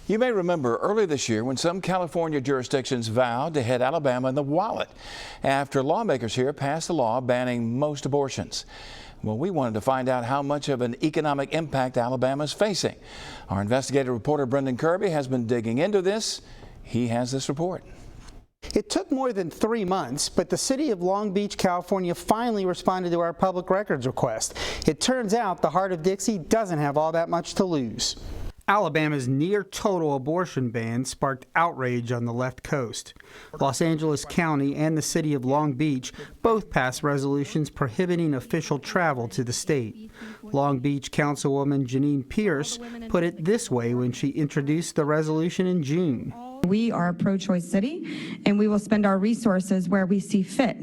You may remember early this year when some California jurisdictions vowed to hit Alabama in the wallet after lawmakers here passed a law banning most abortions. Well, we wanted to find out how much of an economic impact Alabama is facing. Our investigative reporter Brendan Kirby has been digging into this. He has this report. It took more than 3 months, but the city of Long Beach, California finally responded to our public records request. It turns out the Heart of Dixie doesn't have all that much to lose. Alabama's near-total abortion ban sparked outrage on the left coast. Los Angeles County and the city of Long Beach both passed resolutions prohibiting official travel to the state. Long Beach Councilwoman Janine Pierce put it this way when she introduced the resolution in June. We are a pro-choice city, and we will spend our resources where we see fit.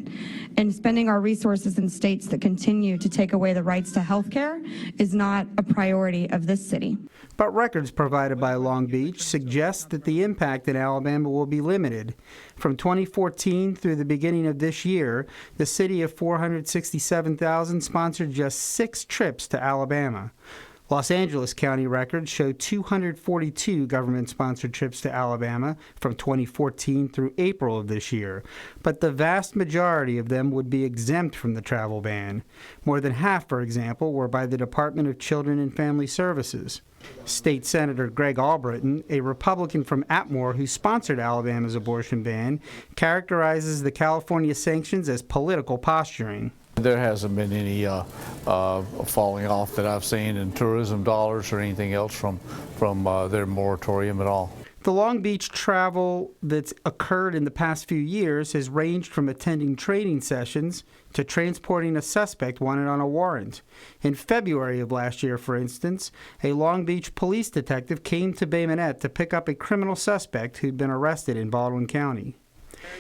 And spending our resources in states that continue to take away the rights to health care is not a priority of this city. But records provided by Long Beach suggest that the impact in Alabama will be limited. From 2014 through the beginning of this year, the city of 467,000 sponsored just 6 trips to Alabama. Los Angeles County records show 242 government-sponsored trips to Alabama from 2014 through April of this year, but the vast majority of them would be exempt from the travel ban. More than half, for example, were by the Department of Children and Family Services. State Senator Greg Albritton, a Republican from Atmore who sponsored Alabama's abortion ban, characterizes the California sanctions as political posturing. There hasn't been any falling off that I've seen in tourism dollars or anything else from their moratorium at all. The Long Beach travel that's occurred in the past few years has ranged from attending training sessions to transporting a suspect wanted on a warrant. In February of last year, for instance, a Long Beach police detective came to Bay Minette to pick up a criminal suspect who'd been arrested in Baldwin County.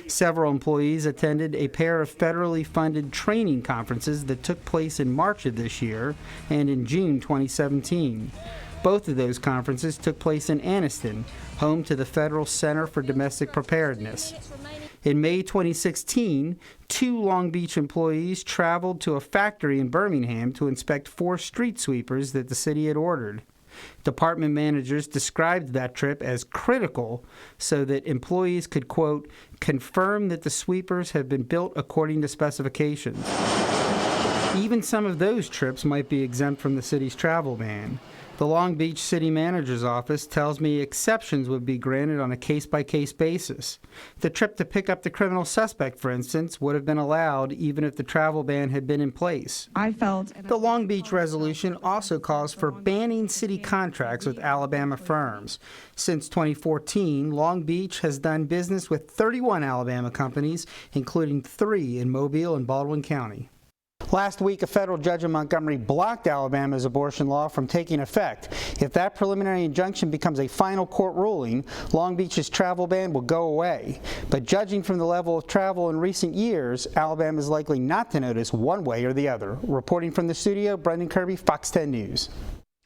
Several employees attended a pair of federally funded training conferences that took place in March of this year and in June 2017. Both of those conferences took place in Anniston, home to the Federal Center for Domestic Preparedness. In May 2016, 2 Long Beach employees traveled to a factory in Birmingham to inspect 4 street sweepers that the city had ordered. Department managers described that trip as critical so that employees could, quote, confirm that the sweepers have been built according to specifications. Even some of those trips might be exempt from the city's travel ban. The Long Beach City Manager's office tells me exceptions would be granted on a case-by-case basis. The trip to pick up the criminal suspect, for instance, would have been allowed even if the travel ban had been in place. The Long Beach resolution also calls for banning city contracts with Alabama firms. Since 2014, Long Beach has done business with 31 Alabama companies, including 3 in Mobile and Baldwin County. Last week, a federal judge in Montgomery blocked Alabama's abortion law from taking effect. If that preliminary injunction becomes a final court ruling, Long Beach's travel ban will go away. But judging from the level of travel in recent years, Alabama is likely not to notice one way or the other. Reporting from the studio, Brendan Kirby, Fox 10 News.